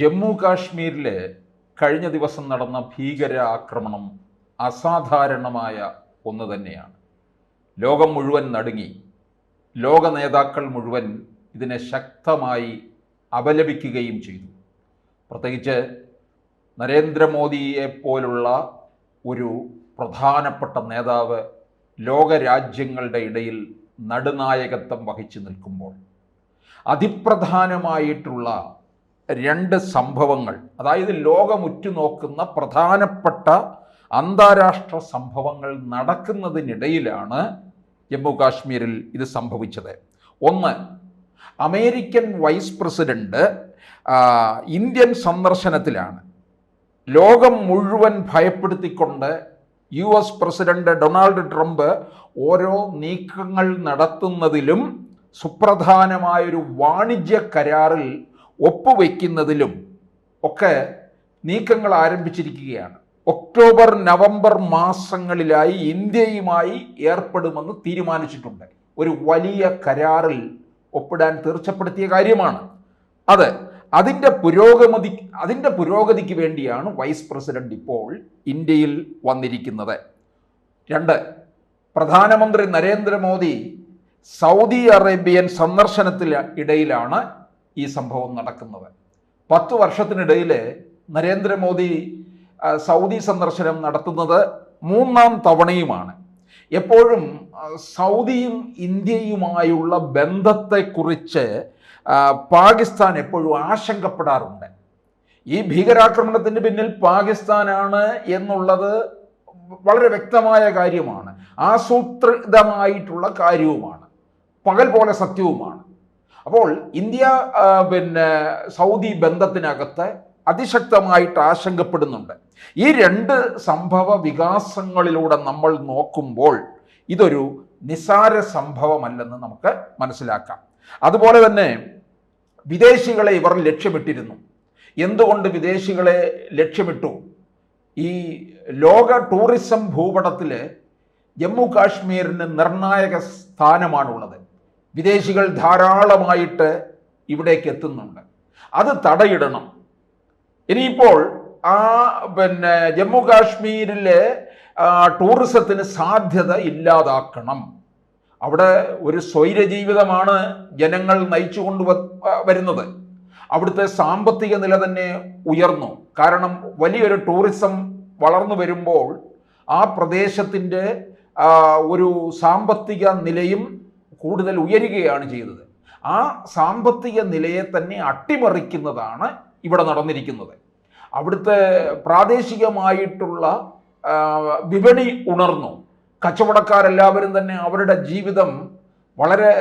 ജമ്മു കാശ്മീരിൽ കഴിഞ്ഞ ദിവസം നടന്ന ഭീകര ആക്രമണം അസാധാരണമായ ഒന്ന് തന്നെയാണ്. ലോകം മുഴുവൻ നടുങ്ങി. ലോക നേതാക്കൾ മുഴുവൻ ഇതിനെ ശക്തമായി അപലപിക്കുകയും ചെയ്തു. പ്രത്യേകിച്ച് നരേന്ദ്രമോദിയെ പോലുള്ള ഒരു പ്രധാനപ്പെട്ട നേതാവ് ലോകരാജ്യങ്ങളുടെ ഇടയിൽ നടുനായകത്വം വഹിച്ചു നിൽക്കുമ്പോൾ അതിപ്രധാനമായിട്ടുള്ള രണ്ട് സംഭവങ്ങൾ, അതായത് ലോകം ഉറ്റുനോക്കുന്ന പ്രധാനപ്പെട്ട അന്താരാഷ്ട്ര സംഭവങ്ങൾ നടക്കുന്നതിനിടയിലാണ് ജമ്മു കാശ്മീരിൽ ഇത് സംഭവിച്ചത്. ഒന്ന്, അമേരിക്കൻ വൈസ് പ്രസിഡന്റ് ഇന്ത്യൻ സന്ദർശനത്തിലാണ്. ലോകം മുഴുവൻ ഭയപ്പെടുത്തിക്കൊണ്ട് US പ്രസിഡന്റ് ഡൊണാൾഡ് ട്രംപ് ഓരോ നീക്കങ്ങൾ നടത്തുന്നതിലും സുപ്രധാനമായൊരു വാണിജ്യ കരാറിൽ ഒപ്പുവെക്കുന്നതിലും ഒക്കെ നീക്കങ്ങൾ ആരംഭിച്ചിരിക്കുകയാണ്. ഒക്ടോബർ നവംബർ മാസങ്ങളിലായി ഇന്ത്യയുമായി ഏർപ്പെടുമെന്ന് തീരുമാനിച്ചിട്ടുണ്ട്. ഒരു വലിയ കരാറിൽ ഒപ്പിടാൻ തീർച്ചപ്പെടുത്തിയ കാര്യമാണ് അത്. അതിൻ്റെ പുരോഗതിക്ക് വേണ്ടിയാണ് വൈസ് പ്രസിഡന്റ് ഇപ്പോൾ ഇന്ത്യയിൽ വന്നിരിക്കുന്നത്. രണ്ട്, പ്രധാനമന്ത്രി നരേന്ദ്രമോദി സൗദി അറേബ്യൻ സന്ദർശനത്തിനിടയിലാണ് ഈ സംഭവം നടക്കുന്നത്. 10 വർഷത്തിനിടയിൽ നരേന്ദ്രമോദി സൗദി സന്ദർശനം നടത്തുന്നത് 3ാം തവണയുമാണ്. എപ്പോഴും സൗദിയും ഇന്ത്യയുമായുള്ള ബന്ധത്തെക്കുറിച്ച് പാകിസ്ഥാൻ എപ്പോഴും ആശങ്കപ്പെടാറുണ്ട്. ഈ ഭീകരാക്രമണത്തിന് പിന്നിൽ പാകിസ്ഥാനാണ് എന്നുള്ളത് വളരെ വ്യക്തമായ കാര്യമാണ്, ആസൂത്രിതമായിട്ടുള്ള കാര്യവുമാണ്, പകൽ പോലെ സത്യവുമാണ്. അപ്പോൾ ഇന്ത്യ സൗദി ബന്ധത്തിനകത്ത് അതിശക്തമായിട്ട് ആശങ്കപ്പെടുന്നുണ്ട്. ഈ രണ്ട് സംഭവ വികാസങ്ങളിലൂടെ നമ്മൾ നോക്കുമ്പോൾ ഇതൊരു നിസാര സംഭവമല്ലെന്ന് നമുക്ക് മനസ്സിലാക്കാം. അതുപോലെ തന്നെ വിദേശികളെ ഇവർ ലക്ഷ്യമിട്ടിരുന്നു. എന്തുകൊണ്ട് വിദേശികളെ ലക്ഷ്യമിട്ടു? ഈ ലോക ടൂറിസം ഭൂപടത്തിൽ ജമ്മു കാശ്മീരിന് നിർണായക സ്ഥാനമാണുള്ളത്. വിദേശികൾ ധാരാളമായിട്ട് ഇവിടേക്ക് എത്തുന്നുണ്ട്. അത് തടയിടണം. ഇനിയിപ്പോൾ ജമ്മു കാശ്മീരിലെ ടൂറിസത്തിന് സാധ്യത ഇല്ലാതാക്കണം. അവിടെ ഒരു സ്വൈരജീവിതമാണ് ജനങ്ങൾ നയിച്ചു വരുന്നത്. അവിടുത്തെ സാമ്പത്തിക നില തന്നെ ഉയർന്നു. കാരണം വലിയൊരു ടൂറിസം വളർന്നു വരുമ്പോൾ ആ പ്രദേശത്തിൻ്റെ ഒരു സാമ്പത്തിക നിലയും കൂടുതൽ ഉയരുകയാണ് ചെയ്തത്. ആ സാമ്പത്തിക നിലയെ തന്നെ അട്ടിമറിക്കുന്നതാണ് ഇവിടെ നടന്നിരിക്കുന്നത്. അവിടുത്തെ പ്രാദേശികമായിട്ടുള്ള വിപണി ഉണർന്നു. കച്ചവടക്കാരെല്ലാവരും തന്നെ അവരുടെ ജീവിതം വളരെ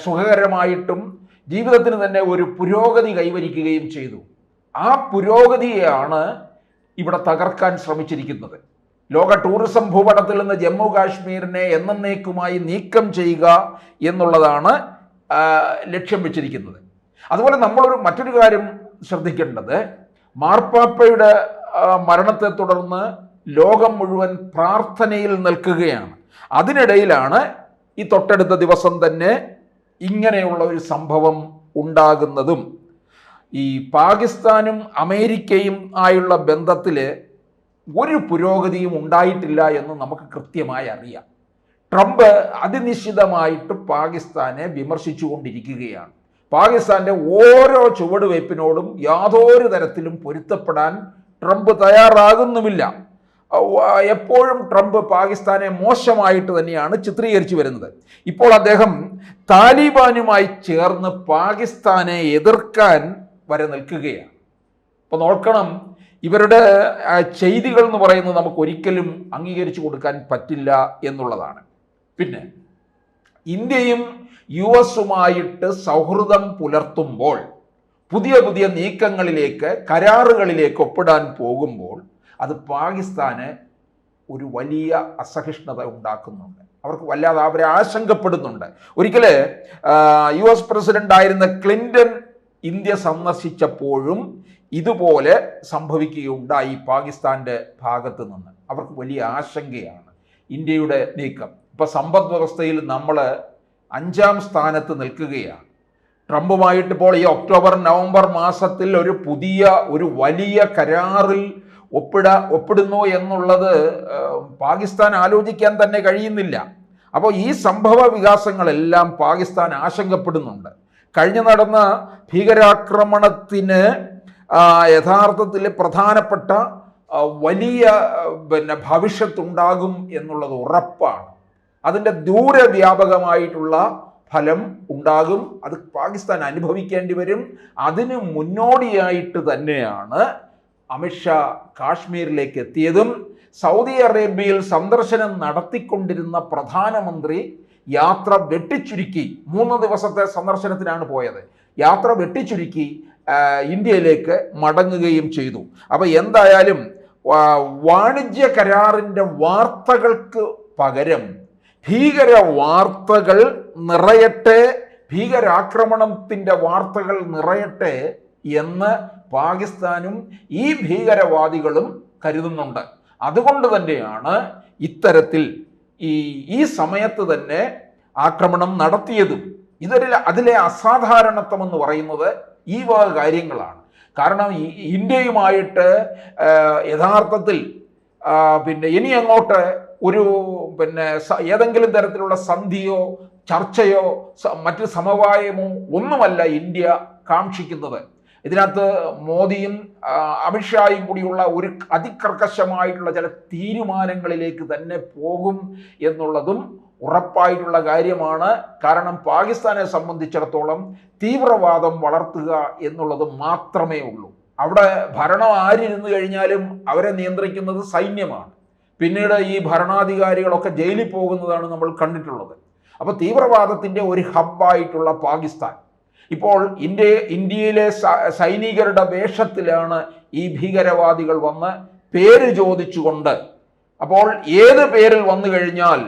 സുഖകരമായിട്ടും ജീവിതത്തിന് തന്നെ ഒരു പുരോഗതി കൈവരിക്കുകയും ചെയ്തു. ആ പുരോഗതിയെയാണ് ഇവിടെ തകർക്കാൻ ശ്രമിച്ചിരിക്കുന്നത്. ലോക ടൂറിസം ഭൂപടത്തിൽ നിന്ന് ജമ്മു കാശ്മീരിനെ എന്നേക്കുമായി നീക്കം ചെയ്യുക എന്നുള്ളതാണ് ലക്ഷ്യം വെച്ചിരിക്കുന്നത്. അതുപോലെ മറ്റൊരു കാര്യം ശ്രദ്ധിക്കേണ്ടത്, മാർപ്പാപ്പയുടെ മരണത്തെ തുടർന്ന് ലോകം മുഴുവൻ പ്രാർത്ഥനയിൽ നിൽക്കുകയാണ്. അതിനിടയിലാണ് ഈ തൊട്ടടുത്ത ദിവസം തന്നെ ഇങ്ങനെയുള്ള ഒരു സംഭവം ഉണ്ടാകുന്നതും. ഈ പാകിസ്ഥാനും അമേരിക്കയും ആയുള്ള ബന്ധത്തിൽ ഒരു പുരോഗതിയും ഉണ്ടായിട്ടില്ല എന്ന് നമുക്ക് കൃത്യമായി അറിയാം. ട്രംപ് അതിനിശ്ചിതമായിട്ട് പാകിസ്ഥാനെ വിമർശിച്ചുകൊണ്ടിരിക്കുകയാണ്. പാകിസ്ഥാന്റെ ഓരോ ചുവടുവയ്പ്പിനോടും യാതൊരു തരത്തിലും പൊരുത്തപ്പെടാൻ ട്രംപ് തയ്യാറാകുന്നുമില്ല. എപ്പോഴും ട്രംപ് പാകിസ്ഥാനെ മോശമായിട്ട് തന്നെയാണ് ചിത്രീകരിച്ചു വരുന്നത്. ഇപ്പോൾ അദ്ദേഹം താലിബാനുമായി ചേർന്ന് പാകിസ്ഥാനെ എതിർക്കാൻ വരെ നിൽക്കുകയാണ്. അപ്പോൾ നോക്കണം, ഇവരുടെ ചെയ്തികൾ എന്ന് പറയുന്നത് നമുക്ക് ഒരിക്കലും അംഗീകരിച്ചു കൊടുക്കാൻ പറ്റില്ല എന്നുള്ളതാണ്. പിന്നെ ഇന്ത്യയും US-ഉമായിട്ട് സൗഹൃദം പുലർത്തുമ്പോൾ, പുതിയ പുതിയ നീക്കങ്ങളിലേക്ക്, കരാറുകളിലേക്ക് ഒപ്പിടാൻ പോകുമ്പോൾ അത് പാകിസ്ഥാന് ഒരു വലിയ അസഹിഷ്ണുത ഉണ്ടാക്കുന്നുണ്ട്. അവരെ ആശങ്കപ്പെടുന്നുണ്ട്. ഒരിക്കൽ US പ്രസിഡന്റ് ആയിരുന്ന ക്ലിന്റൺ ഇന്ത്യ സന്ദർശിച്ചപ്പോഴും ഇതുപോലെ സംഭവിക്കുകയുണ്ടായി പാകിസ്ഥാന്റെ ഭാഗത്ത് നിന്ന്. അവർക്ക് വലിയ ആശങ്കയാണ് ഇന്ത്യയുടെ നീക്കം. ഇപ്പം സമ്പദ് വ്യവസ്ഥയിൽ നമ്മൾ 5ാം സ്ഥാനത്ത് നിൽക്കുകയാണ്. ട്രംപുമായിട്ട് ഇപ്പോൾ ഈ ഒക്ടോബർ നവംബർ മാസത്തിൽ ഒരു വലിയ കരാറിൽ ഒപ്പിടുന്നു എന്നുള്ളത് പാകിസ്ഥാൻ ആലോചിക്കാൻ തന്നെ കഴിയുന്നില്ല. അപ്പോൾ ഈ സംഭവ വികാസങ്ങളെല്ലാം പാകിസ്ഥാൻ ആശങ്കപ്പെടുന്നുണ്ട്. കഴിഞ്ഞു നടന്ന ഭീകരാക്രമണത്തിന് യഥാർത്ഥത്തിൽ പ്രധാനപ്പെട്ട വലിയ ഭവിഷ്യത്തുണ്ടാകും എന്നുള്ളത് ഉറപ്പാണ്. അതിൻ്റെ ദൂരവ്യാപകമായിട്ടുള്ള ഫലം ഉണ്ടാകും. അത് പാകിസ്ഥാൻ അനുഭവിക്കേണ്ടി വരും. അതിന് മുന്നോടിയായിട്ട് തന്നെയാണ് അമിത്ഷാ കാശ്മീരിലേക്ക് എത്തിയതും സൗദി അറേബ്യയിൽ സന്ദർശനം നടത്തിക്കൊണ്ടിരുന്ന പ്രധാനമന്ത്രി യാത്ര വെട്ടിച്ചുരുക്കി 3 ദിവസത്തെ സന്ദർശനത്തിനാണ് പോയത്. യാത്ര വെട്ടിച്ചുരുക്കി ഇന്ത്യയിലേക്ക് മടങ്ങുകയും ചെയ്തു. അപ്പോൾ എന്തായാലും വാണിജ്യ കരാറിൻ്റെ വാർത്തകൾക്ക് പകരം ഭീകര വാർത്തകൾ നിറയട്ടെ, ഭീകരാക്രമണത്തിൻ്റെ വാർത്തകൾ നിറയട്ടെ എന്ന് പാകിസ്ഥാനും ഈ ഭീകരവാദികളും കരുതുന്നുണ്ട്. അതുകൊണ്ട് തന്നെയാണ് ഇത്തരത്തിൽ ഈ സമയത്ത് തന്നെ ആക്രമണം നടത്തിയതും. അതിലെ അസാധാരണത്വം എന്ന് പറയുന്നത് ഈ വക കാര്യങ്ങളാണ്. കാരണം ഇന്ത്യയുമായിട്ട് യഥാർത്ഥത്തിൽ ഇനി അങ്ങോട്ട് ഏതെങ്കിലും തരത്തിലുള്ള സന്ധിയോ ചർച്ചയോ മറ്റ് സമവായമോ ഒന്നുമല്ല ഇന്ത്യ കാക്ഷിക്കുന്നത്. ഇതിനകത്ത് മോദിയും അമിത്ഷായും കൂടിയുള്ള ഒരു അതികർക്കശമായിട്ടുള്ള ചില തീരുമാനങ്ങളിലേക്ക് തന്നെ പോകും എന്നുള്ളതും ഉറപ്പായിട്ടുള്ള കാര്യമാണ്. കാരണം പാകിസ്ഥാനെ സംബന്ധിച്ചിടത്തോളം തീവ്രവാദം വളർത്തുക എന്നുള്ളത് മാത്രമേ ഉള്ളൂ. അവിടെ ഭരണം ആരിരുന്നു കഴിഞ്ഞാലും അവരെ നിയന്ത്രിക്കുന്നത് സൈന്യമാണ്. പിന്നീട് ഈ ഭരണാധികാരികളൊക്കെ ജയിലിൽ പോകുന്നതാണ് നമ്മൾ കണ്ടിട്ടുള്ളത്. അപ്പോൾ തീവ്രവാദത്തിൻ്റെ ഒരു ഹബ്ബായിട്ടുള്ള പാകിസ്ഥാൻ ഇപ്പോൾ ഇന്ത്യയിലെ സൈനികരുടെ വേഷത്തിലാണ് ഈ ഭീകരവാദികൾ വന്ന് പേര് ചോദിച്ചുകൊണ്ട്, അപ്പോൾ ഏത് പേരിൽ വന്നു കഴിഞ്ഞാൽ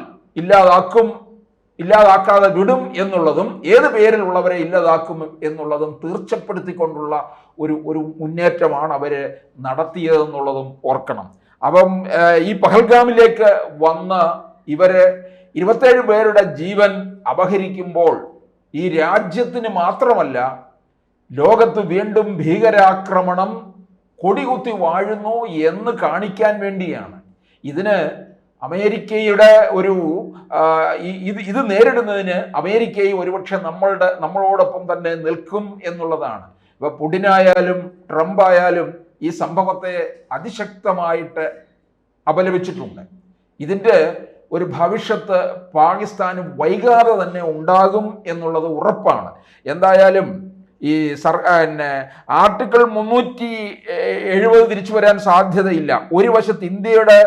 ഇല്ലാതാക്കാതെ വിടും എന്നുള്ളതും ഏത് പേരിലുള്ളവരെ ഇല്ലാതാക്കും എന്നുള്ളതും തീർച്ചപ്പെടുത്തിക്കൊണ്ടുള്ള ഒരു മുന്നേറ്റമാണ് അവർ നടത്തിയതെന്നുള്ളതും ഓർക്കണം. അപ്പം ഈ പഹൽഗാമിലേക്ക് വന്ന് ഇവര് 27 പേരുടെ ജീവൻ അപഹരിക്കുമ്പോൾ ഈ രാജ്യത്തിന് മാത്രമല്ല ലോകത്ത് വീണ്ടും ഭീകരാക്രമണം കൊടികുത്തി വാഴുന്നു എന്ന് കാണിക്കാൻ വേണ്ടിയാണ്. ഇതിന് അമേരിക്കയുടെ ഇത് നേരിടുന്നതിന് അമേരിക്കയും ഒരുപക്ഷെ നമ്മളോടൊപ്പം തന്നെ നിൽക്കും എന്നുള്ളതാണ്. ഇപ്പൊ പുടിനായാലും ട്രംപ് ആയാലും ഈ സംഭവത്തെ അതിശക്തമായിട്ട് അപലപിച്ചിട്ടുണ്ട്. ഇതിൻ്റെ ഒരു ഭവിഷ്യത്ത് പാകിസ്ഥാന് വൈകാതെ തന്നെ ഉണ്ടാകും എന്നുള്ളത് ഉറപ്പാണ്. എന്തായാലും ഈ ആർട്ടിക്കിൾ 370 തിരിച്ചു വരാൻ സാധ്യതയില്ല. ഒരു വശത്ത് ഇന്ത്യയുടെ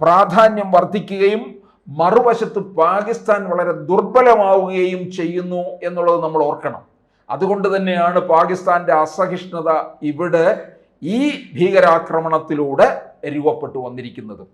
പ്രാധാന്യം വർദ്ധിക്കുകയും മറുവശത്ത് പാകിസ്ഥാൻ വളരെ ദുർബലമാവുകയും ചെയ്യുന്നു എന്നുള്ളത് നമ്മൾ ഓർക്കണം. അതുകൊണ്ട് തന്നെയാണ് പാകിസ്ഥാന്റെ അസഹിഷ്ണുത ഇവിടെ ഈ ഭീകരാക്രമണത്തിലൂടെ രൂപപ്പെട്ടു വന്നിരിക്കുന്നത്.